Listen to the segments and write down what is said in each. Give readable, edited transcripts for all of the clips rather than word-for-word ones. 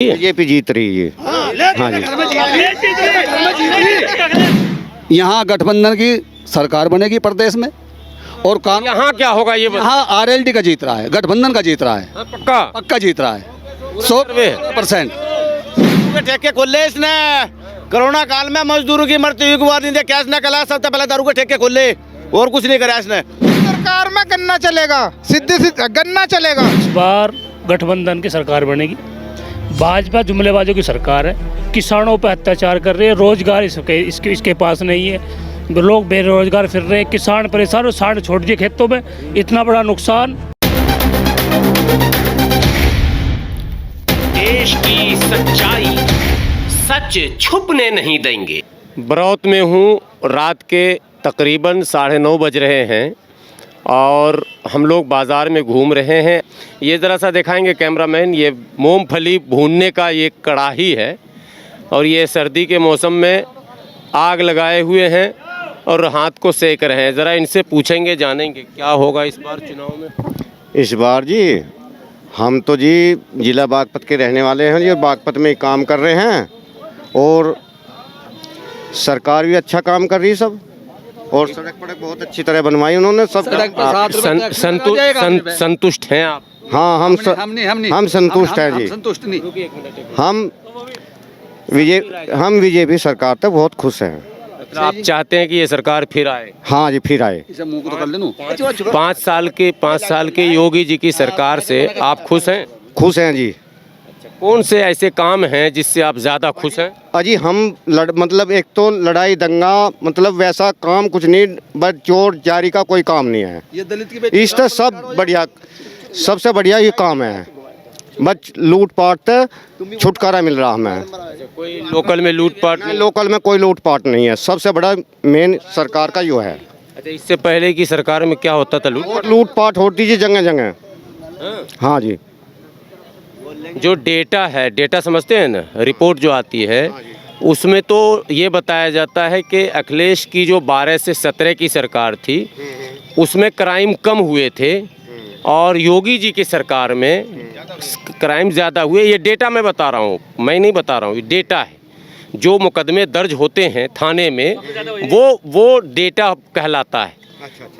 BJP जीत रही है। हाँ जी। यहाँ गठबंधन की सरकार बनेगी प्रदेश में और कानून यहाँ क्या होगा ये बता। यहाँ आरएलडी का जीत रहा है, गठबंधन का जीत रहा है, पक्का पक्का जीत रहा है 100%। ठेके खोले इसने कोरोना काल में मजदूरों की मृत्यु के बाद इन्हें कैश न कला, सबसे पहले दारू के ठेके खोले और कुछ नहीं करा इसने। सरकार में गन्ना चलेगा, सीधे गन्ना चलेगा। इस बार गठबंधन की सरकार बनेगी। भाजपा जुमलेबाजों की सरकार है, किसानों पर अत्याचार कर रही है, रोजगार इसके पास नहीं है, लोग बेरोजगार फिर रहे हैं, किसान परेशान और साढ़ छोड़ दिए खेतों में, इतना बड़ा नुकसान। देश की सच्चाई, सच छुपने नहीं देंगे। बरौत में हूँ, रात के तकरीबन 9:30 बज रहे हैं और हम लोग बाज़ार में घूम रहे हैं। ये ज़रा सा दिखाएंगे कैमरामैन, ये मूंगफली भूनने का ये कढ़ाई है और ये सर्दी के मौसम में आग लगाए हुए हैं और हाथ को सेक रहे हैं। ज़रा इनसे पूछेंगे, जानेंगे क्या होगा इस बार चुनाव में। इस बार जी हम तो जी जिला बागपत के रहने वाले हैं जी, बागपत में काम कर रहे हैं और सरकार भी अच्छा काम कर रही है सब, और सड़क पड़क बहुत अच्छी तरह बनवाई उन्होंने सब। संतुष्ट हैं आप? हाँ हम संतुष्ट हैं जी। संतुष्ट नहीं, हम बीजेपी सरकार तक बहुत खुश हैं। आप चाहते हैं कि ये सरकार फिर आए? हाँ जी, फिर आए। 5 साल के योगी जी की सरकार से आप खुश हैं? खुश हैं जी। कौन से ऐसे काम हैं जिससे आप ज़्यादा खुश हैं? अजी हम मतलब एक तो लड़ाई दंगा मतलब वैसा काम कुछ नहीं, बस चोर जारी का कोई काम नहीं है। ये दलित की इस तरह सब बढ़िया, सबसे बढ़िया ये काम है। बस लूटपाट से छुटकारा मिल रहा हमें। कोई लोकल में लूटपाट नहीं? लोकल में कोई लूटपाट नहीं है, सबसे बड़ा मेन सरकार का यो है। अच्छा, इससे पहले की सरकार में क्या होता था? लूटपाट होती थी जगह जगह। हाँ जी। जो डेटा है, डेटा समझते हैं ना, रिपोर्ट जो आती है उसमें तो ये बताया जाता है कि अखिलेश की जो 12 से 17 की सरकार थी उसमें क्राइम कम हुए थे और योगी जी की सरकार में क्राइम ज़्यादा हुए। ये डेटा मैं बता रहा हूँ, मैं नहीं बता रहा हूँ, ये डेटा है। जो मुकदमे दर्ज होते हैं थाने में वो डेटा कहलाता है,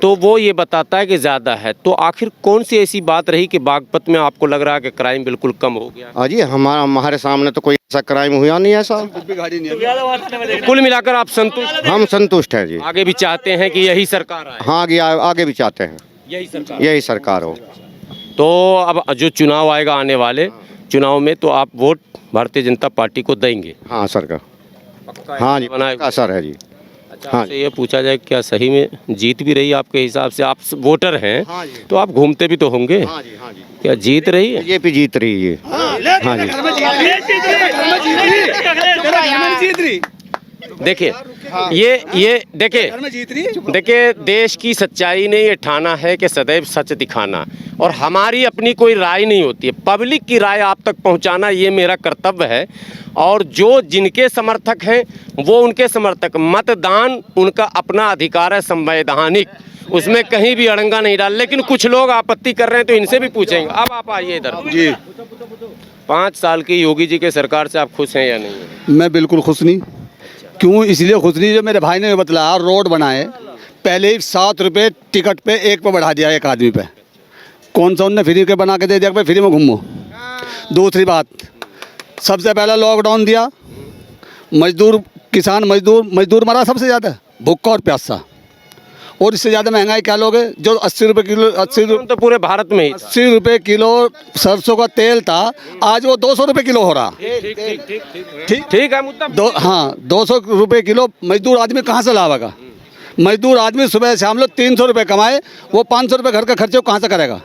तो वो ये बताता है कि ज़्यादा है। तो आखिर कौन सी ऐसी बात रही कि बागपत में आपको लग रहा है कि क्राइम बिल्कुल कम हो गया? अजी हमारे सामने तो कोई ऐसा क्राइम हुआ नहीं है साहब। कुल मिलाकर आप संतुष्ट? हम संतुष्ट हैं जी। आगे भी चाहते हैं कि यही सरकार आए? हाँ आगे भी चाहते हैं यही सरकार हो। तो अब जो चुनाव आएगा आने वाले चुनाव में तो आप वोट भारतीय जनता पार्टी को देंगे? हाँ सर का, हाँ जी पक्का सर है जी। अच्छा, आपसे ये पूछा जाए क्या सही में जीत भी रही आपके हिसाब से? आप वोटर हैं तो आप घूमते भी तो होंगे। हाँ जी। क्या जीत रही है? बीजेपी जीत रही है। हाँ जी। देखिए ये देखिए देश की सच्चाई ने ये ठाना है कि सदैव सच दिखाना, और हमारी अपनी कोई राय नहीं होती है, पब्लिक की राय आप तक पहुंचाना ये मेरा कर्तव्य है। और जो जिनके समर्थक हैं वो उनके समर्थक, मतदान उनका अपना अधिकार है संवैधानिक, उसमें कहीं भी अड़ंगा नहीं डाल। लेकिन कुछ लोग आपत्ति कर रहे हैं तो इनसे भी पूछेंगे। अब आप आइए इधर जी। 5 साल की योगी जी के सरकार से आप खुश हैं या नहीं? मैं बिल्कुल खुश नहीं। क्यों? इसलिए खुश नहीं, जो मेरे भाई ने बतलाया रोड बनाए, पहले ही 7 रुपये टिकट पे एक पे बढ़ा दिया, एक आदमी पे। कौन सा उनने फ्री के बना के दे दिया, फ्री में घूमो। दूसरी बात, सबसे पहला लॉकडाउन दिया, मजदूर मरा सबसे ज़्यादा, भूखा और प्यासा। और इससे ज़्यादा महंगाई क्या लोगे? जो 80 रुपये किलो, 80 तो पूरे भारत में 80 रुपये किलो सरसों का तेल था, आज वो 200 रुपये किलो हो रहा। ठीक है मुद्दा। हाँ 200 रुपये किलो। मजदूर आदमी कहाँ से लावेगा? मजदूर आदमी सुबह शाम लोग 300 रुपये कमाए, वो 500 रुपये घर का खर्चे कहाँ से करेगा?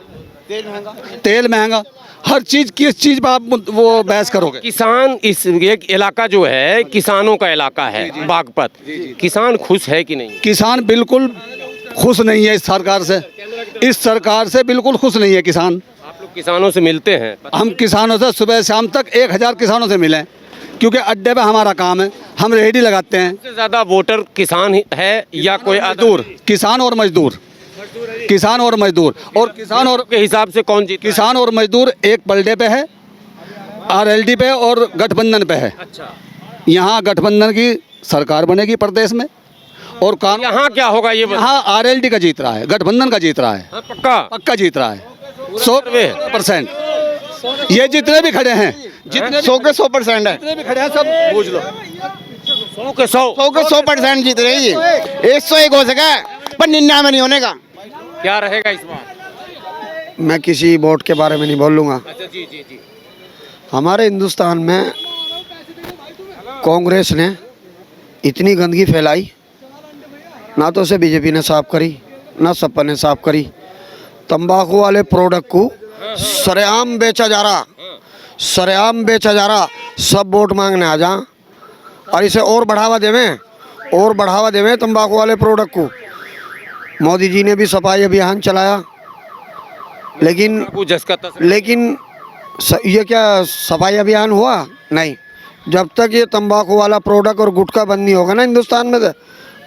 तेल महंगा, हर चीज़, किस चीज़ पर आप वो बहस करोगे? किसान, इस एक इलाका जो है किसानों का इलाका है बागपत, किसान खुश है कि नहीं? किसान बिल्कुल खुश नहीं है इस सरकार से। इस सरकार से बिल्कुल खुश नहीं है किसान। आप लोग किसानों से मिलते हैं? हम किसानों से सुबह शाम तक 1000 किसानों से मिले, क्योंकि अड्डे पे हमारा काम है, हम रेहड़ी लगाते हैं। सबसे ज़्यादा वोटर किसान है या कोई मजदूर? किसान और मजदूर। और के हिसाब से कौन जीत? किसान और मजदूर एक पलड़े पे है आरएलडी पे और गठबंधन पे है। अच्छा, यहाँ गठबंधन की सरकार बनेगी प्रदेश में और कानून यहाँ क्या होगा ये यहाँ आरएलडी का जीत रहा है, गठबंधन का जीत रहा है, पक्का पक्का जीत रहा है 100%। ये जितने भी खड़े हैं, जितने 100 के 100% है, जितने भी खड़े हैं सब पूछ लो। 100 के 100 100 के 100% जीत रही है। 101 हो सका पर 99 नहीं होने का। क्या रहेगा इस बार? मैं किसी वोट के बारे में नहीं बोलूँगा। अच्छा, जी जी जी। हमारे हिंदुस्तान में कांग्रेस ने इतनी गंदगी फैलाई, ना तो उसे बीजेपी ने साफ करी, ना सपा ने साफ करी। तंबाकू वाले प्रोडक्ट को सरेआम बेचा जा रहा, सरेआम बेचा जा रहा। सब वोट मांगने आ जा और इसे और बढ़ावा देवें, और बढ़ावा देवें तंबाकू वाले प्रोडक्ट को। मोदी जी ने भी सफाई अभियान चलाया, लेकिन ये क्या सफाई अभियान हुआ? नहीं। जब तक ये तंबाकू वाला प्रोडक्ट और गुटखा बंद नहीं होगा ना हिंदुस्तान में, तो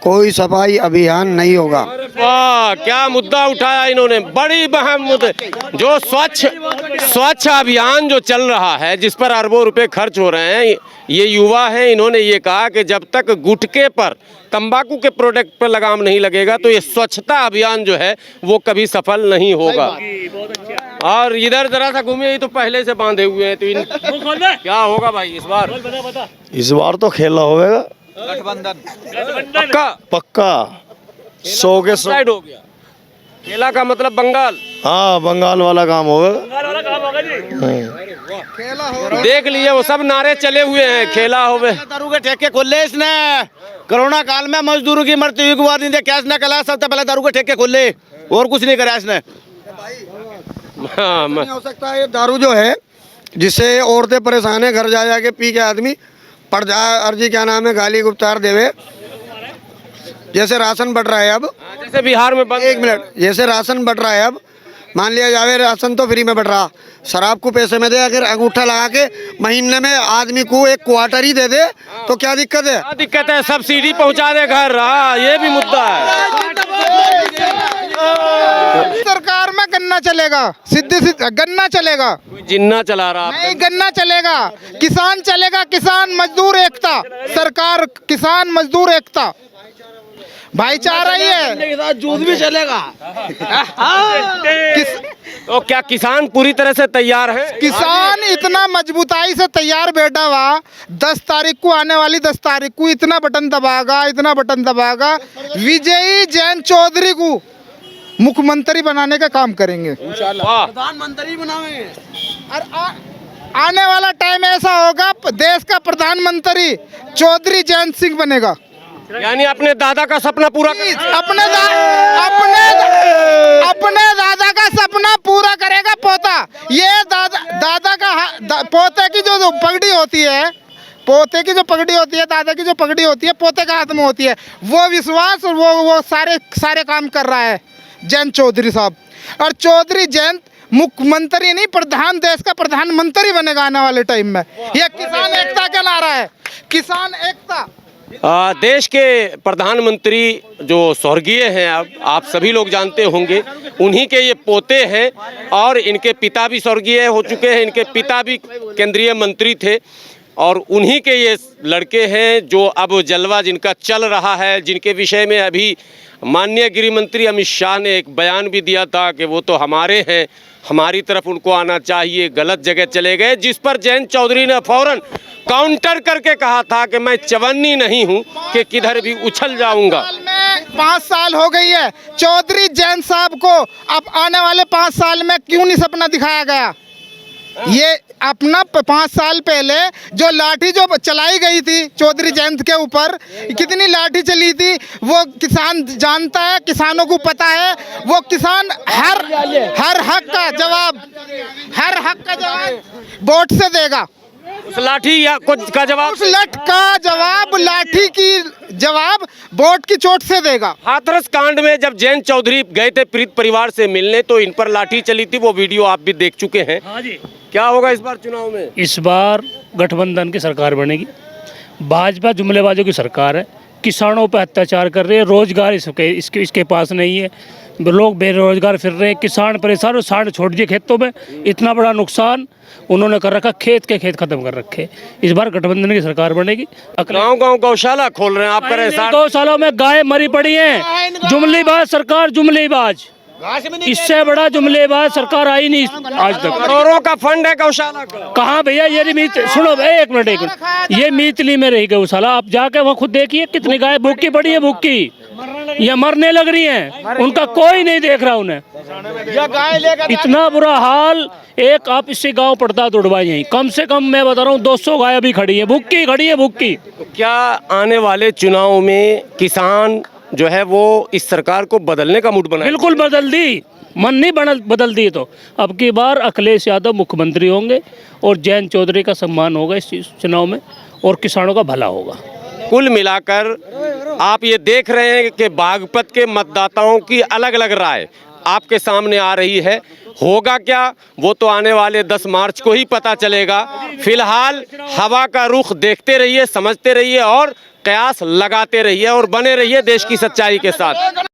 कोई सफाई अभियान नहीं होगा। वाह, क्या मुद्दा उठाया इन्होंने, बड़ी अहम मुद्दे। जो स्वच्छ अभियान जो चल रहा है, जिस पर अरबों रुपए खर्च हो रहे हैं, ये युवा हैं, इन्होंने ये कहा कि जब तक गुटखे पर, तंबाकू के प्रोडक्ट पर लगाम नहीं लगेगा तो ये स्वच्छता अभियान जो है वो कभी सफल नहीं होगा। और इधर जरा सा घूमिए, ये तो पहले से बांधे हुए हैं, तो क्या होगा भाई इस बार? इस बार तो खेला होगा पक्का पक्का 100 के 100। साइड हो गया। केला का मतलब बंगाल। हाँ, बंगाल वाला काम होगा। देख लिए वो सब नारे चले हुए हैं, खेला होवे। दारू के ठेके खोले इसने। कोरोना काल में मजदूरों की मृत्यु हुई के बाद इनसे कैश न कला, सबसे पहले दारू के ठेके खोले और कुछ नहीं करा इसने। हाँ, नहीं हो सकता है ये दारू जो है जिससे औरतें परेशान है, घर जा जाके पी के आदमी पड़ जाए, अर्जी क्या नाम है, गाली गुप्तार देवे। जैसे राशन बढ़ रहा है अब, जैसे बिहार में बंद। एक मिनट, जैसे राशन बढ़ रहा है अब, मान लिया जावे राशन तो फ्री में बढ़ रहा, शराब को पैसे में दे, अगर अंगूठा लगा के महीने में आदमी को एक क्वार्टर ही दे दे तो क्या दिक्कत है? क्या दिक्कत है? सब्सिडी पहुंचा दे घर। हाँ, ये भी मुद्दा है। सरकार में गन्ना चलेगा, सीधी गन्ना चलेगा, कोई जिन्ना चला रहा है। नहीं गन्ना चलेगा, किसान चलेगा, किसान मजदूर एकता, सरकार किसान मजदूर एकता, भाईचारा ही है। दूध भी चलेगा। तो क्या किसान पूरी तरह से तैयार है? किसान इतना मजबूताई से तैयार बैठा हुआ, 10 तारीख को आने वाली 10 तारीख को इतना बटन दबाएगा, इतना बटन दबाएगा, विजयी जैन चौधरी को मुख्यमंत्री बनाने का काम करेंगे। वाह, प्रधानमंत्री बनाएंगे। और आने वाला टाइम ऐसा होगा, देश का प्रधानमंत्री चौधरी जैन सिंह बनेगा। यानी अपने दादा का सपना पूरा अपने दादा का सपना पूरा करेगा पोता। ये दादा का पोते की जो पगड़ी होती है, पोते की जो पगड़ी होती है, दादा की जो पगड़ी होती है, पोते का हाथ में होती है। वो विश्वास और वो सारे काम कर रहा है जैन चौधरी साहब। और चौधरी जैन मुख्यमंत्री नहीं, देश का प्रधानमंत्री बनेगा आने वाले टाइम में। ये किसान एकता का नारा है, किसान एकता। देश के प्रधानमंत्री जो स्वर्गीय हैं, आप सभी लोग जानते होंगे, उन्हीं के ये पोते हैं और इनके पिता भी स्वर्गीय हो चुके हैं। इनके पिता भी केंद्रीय मंत्री थे और उन्हीं के ये लड़के हैं जो अब जलवा जिनका चल रहा है, जिनके विषय में अभी माननीय गृह मंत्री अमित शाह ने एक बयान भी दिया था कि वो तो हमारे हैं, हमारी तरफ उनको आना चाहिए, गलत जगह चले गए। जिस पर जैन चौधरी ने फौरन काउंटर करके कहा था कि मैं चवन्नी नहीं हूं कि किधर भी उछल जाऊंगा। 5 साल हो गई है चौधरी जैन साहब को, अब आने वाले 5 साल में क्यों नहीं सपना दिखाया गया? ये अपना 5 साल पहले जो लाठी जो चलाई गई थी चौधरी जैन के ऊपर, कितनी लाठी चली थी वो किसान जानता है, किसानों को पता है। वो किसान हर हक का जवाब वोट से देगा। उस लाठी या कुछ का जवाब, उस लठ का जवाब, लाठी की जवाब वोट की चोट से देगा। हाथरस कांड में जब जैन चौधरी गए थे पीड़ित परिवार से मिलने तो इन पर लाठी चली थी, वो वीडियो आप भी देख चुके हैं। हाँ जी। क्या होगा इस बार चुनाव में? इस बार गठबंधन की सरकार बनेगी। भाजपा जुमलेबाजों की सरकार है, किसानों पर अत्याचार कर रहे हैं, रोजगार इसके पास नहीं है, लोग बेरोजगार फिर रहे हैं, किसान परेशान, साढ़ छोड़ दिए खेतों में, इतना बड़ा नुकसान उन्होंने कर रखा, खेत खत्म कर रखे। इस बार गठबंधन की सरकार बनेगी। गांव गांव गौशाला खोल रहे हैं, आप करें साथ। गौशालों में गाय मरी पड़ी हैं, जुमलेबाज सरकार, जुमलेबाज, इससे बड़ा जुमलेबाज सरकार आई नहीं आज तक। करोड़ों का फंड है गौशाला का। कहाँ भैया, ये सुनो भाई, एक मिनट, ये मीतली में रही गौशाला, आप जाके वहाँ खुद देखिए कितनी गाय भूखी पड़ी है, भूखी, ये मरने लग रही हैं, उनका कोई नहीं देख रहा उन्हें। इतना बुरा हाल। एक आप इससे गांव पड़ता दुड़वा, यहीं कम से कम मैं बता रहा हूँ 200 गाय अभी खड़ी है, भूखी खड़ी है, भूखी। तो क्या आने वाले चुनाव में किसान जो है वो इस सरकार को बदलने का मूड बना? बिल्कुल बदल दी, मन नहीं बदल दी। तो अब की बार अखिलेश यादव मुख्यमंत्री होंगे और जयंत चौधरी का सम्मान होगा इस चुनाव में, और किसानों का भला होगा। कुल मिलाकर आप ये देख रहे हैं कि बागपत के मतदाताओं की अलग अलग राय आपके सामने आ रही है। होगा क्या वो तो आने वाले 10 मार्च को ही पता चलेगा। फिलहाल हवा का रुख देखते रहिए, समझते रहिए और कयास लगाते रहिए और बने रहिए देश की सच्चाई के साथ।